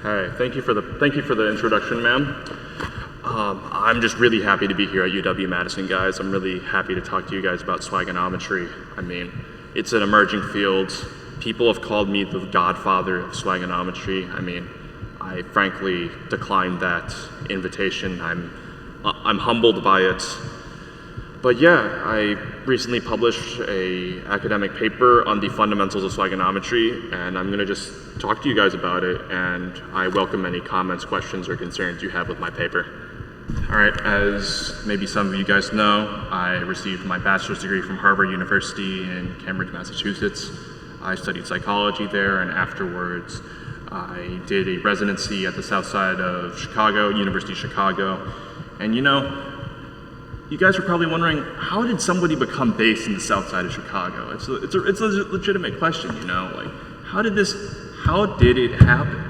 Hey, thank you for the introduction, ma'am. I'm just really happy to be here at Uw-Madison, guys. I'm really happy to talk to you guys about swagonometry. I mean, it's an emerging field. People have called me the godfather of swagonometry. I mean, I frankly declined that invitation. I'm humbled by it. But yeah, I recently published an academic paper on the fundamentals of swagonometry, and I'm going to just talk to you guys about it, and I welcome any comments, questions, or concerns you have with my paper. All right, as maybe some of you guys know, I received my bachelor's degree from Harvard University in Cambridge, Massachusetts. I studied psychology there, and afterwards I did a residency at the south side of Chicago, University of Chicago. And you know, you guys are probably wondering, how did somebody become based in the south side of Chicago? It's a legitimate question, you know, like, how did it happen?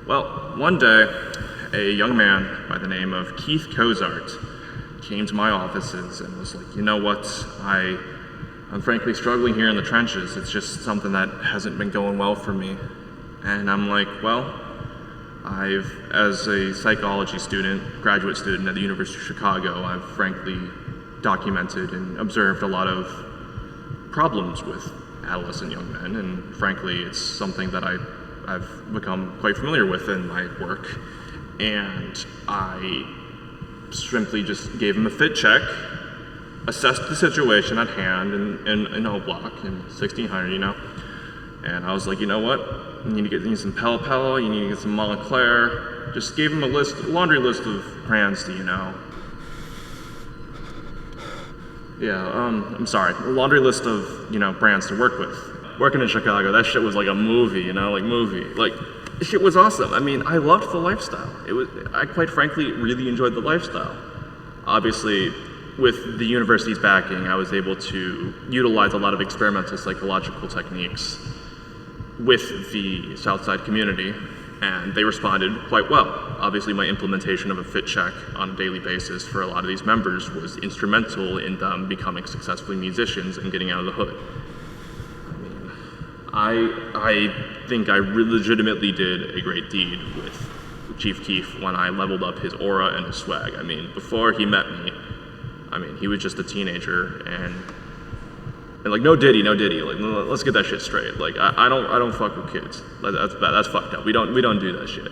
Well, one day, a young man by the name of Keith Cozart came to my offices and was like, you know what, I'm frankly struggling here in the trenches. It's just something that hasn't been going well for me. And I'm like, well, as a psychology student, graduate student at the University of Chicago, I've frankly documented and observed a lot of problems with adolescent young men, and frankly, it's something that I've become quite familiar with in my work. And I simply just gave him a fit check, assessed the situation at hand in O Block in 1600, you know, and I was like, you know what? You need some Pel, you need to get some Montclair. Just gave him a laundry list of brands to, you know. Yeah, I'm sorry, a laundry list of, you know, brands to work with. Working in Chicago, that shit was like a movie, you know, like shit was awesome. I mean, I loved the lifestyle. I quite frankly really enjoyed the lifestyle. Obviously, with the university's backing, I was able to utilize a lot of experimental psychological techniques with the Southside community, and they responded quite well. Obviously, my implementation of a fit check on a daily basis for a lot of these members was instrumental in them becoming successful musicians and getting out of the hood. I mean, I think I legitimately did a great deed with Chief Keef when I leveled up his aura and his swag. I mean, before he met me, I mean, he was just a teenager, and like, no diddy, like, let's get that shit straight. Like, I don't fuck with kids. That's bad, that's fucked up. We don't do that shit.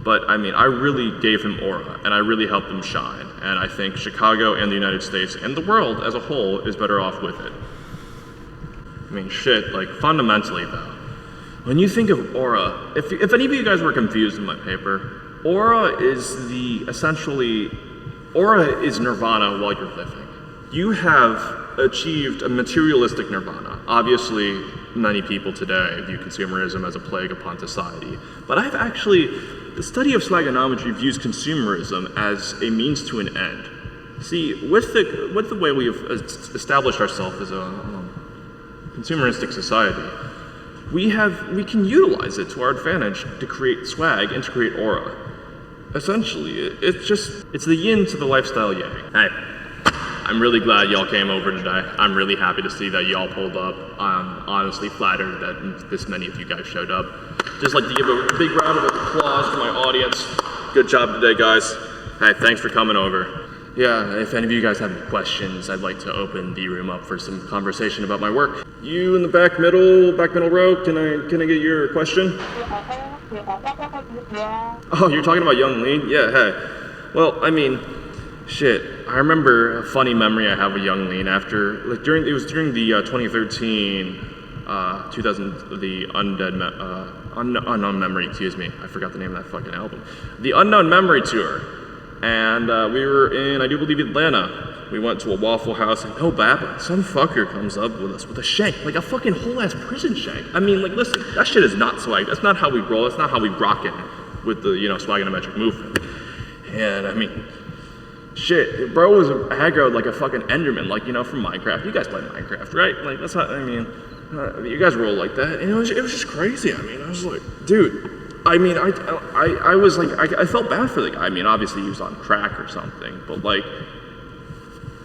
But I mean, I really gave him aura, and I really helped him shine. And I think Chicago and the United States and the world as a whole is better off with it. I mean, shit, like, fundamentally though, when you think of aura, if any of you guys were confused in my paper, aura is aura is nirvana while you're living. You have achieved a materialistic nirvana. Obviously, many people today view consumerism as a plague upon society, but the study of swagonometry views consumerism as a means to an end. See, with the way we have established ourselves as a consumeristic society, we can utilize it to our advantage to create swag and to create aura. Essentially, it's the yin to the lifestyle yang. Hey, I'm really glad y'all came over today. I'm really happy to see that y'all pulled up. I'm honestly flattered that this many of you guys showed up. Just like to give a big round of applause to my audience. Good job today, guys. Hey, thanks for coming over. Yeah, if any of you guys have any questions, I'd like to open the room up for some conversation about my work. You in the back middle row, can I get your question? Oh, you're talking about Young Lean? Yeah, hey. Well, I mean, shit, I remember a funny memory I have of Young Lean during the 2013, the Unknown Memory, excuse me, I forgot the name of that fucking album. The Unknown Memory Tour, and we were in, I do believe, Atlanta. We went to a Waffle House, and oh baba, some fucker comes up with us with a shank, like a fucking whole-ass prison shank. I mean, like, listen, that shit is not swag. That's not how we roll. That's not how we rock it with the, you know, swagonometric movement. And I mean, shit, bro was aggroed like a fucking Enderman, like, you know, from Minecraft. You guys play Minecraft, right? Like, that's how, I mean, you guys roll like that. And it was just crazy. I mean, I was like, dude, I mean, I was like, I felt bad for the guy. I mean, obviously he was on crack or something, but like,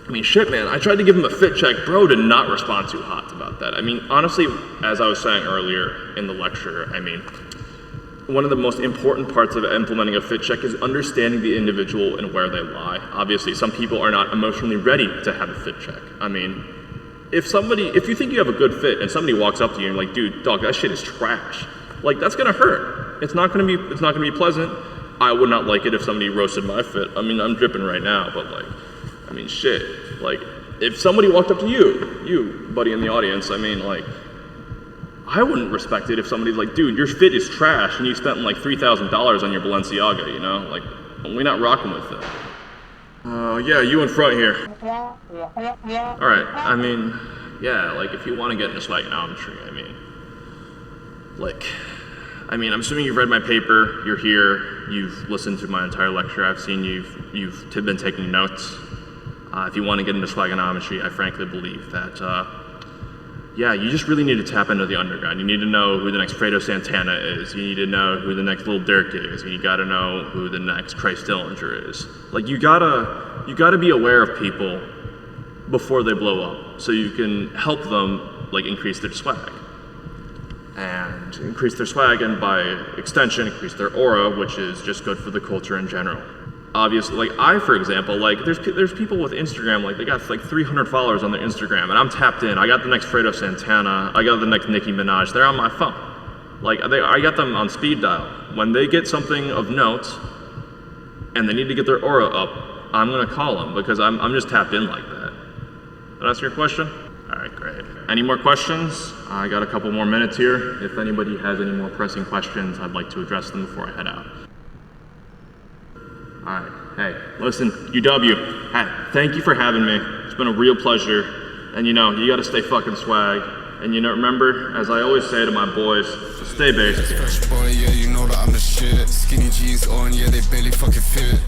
I mean, shit, man, I tried to give him a fit check. Bro did not respond too hot about that. I mean, honestly, as I was saying earlier in the lecture, I mean, one of the most important parts of implementing a fit check is understanding the individual and where they lie. Obviously, some people are not emotionally ready to have a fit check. I mean, if you think you have a good fit and somebody walks up to you and like, dude, dog, that shit is trash. Like, that's gonna hurt. It's not gonna be pleasant. I would not like it if somebody roasted my fit. I mean, I'm dripping right now, but like, I mean, shit. Like, if somebody walked up to you, buddy in the audience, I mean, like, I wouldn't respect it if somebody's like, dude, your fit is trash and you spent like $3,000 on your Balenciaga, you know? Like, we're not rocking with it. Yeah, you in front here. All right, I mean, yeah, like if you want to get into swagonometry, I'm assuming you've read my paper, you're here, you've listened to my entire lecture, I've seen you've been taking notes. If you want to get into swagonometry, I frankly believe that, yeah, you just really need to tap into the underground. You need to know who the next Fredo Santana is. You need to know who the next Lil Durk is. And you gotta know who the next Christ Dillinger is. Like, you gotta be aware of people before they blow up, so you can help them, like, increase their swag. And increase their swag, and by extension, increase their aura, which is just good for the culture in general. Obviously, like for example, like there's people with Instagram, like they got like 300 followers on their Instagram, and I'm tapped in. I got the next Fredo Santana, I got the next Nicki Minaj. They're on my phone. Like I got them on speed dial. When they get something of note, and they need to get their aura up, I'm gonna call them because I'm just tapped in like that. Did I answer your question? All right, great. Any more questions? I got a couple more minutes here. If anybody has any more pressing questions, I'd like to address them before I head out. All right, hey, listen, UW, hey, thank you for having me. It's been a real pleasure. And you know, you gotta stay fucking swag. And you know, remember, as I always say to my boys, stay basic. Fresh boy, yeah, you know that I'm the shit. Skinny jeans on, yeah, they barely fucking fit.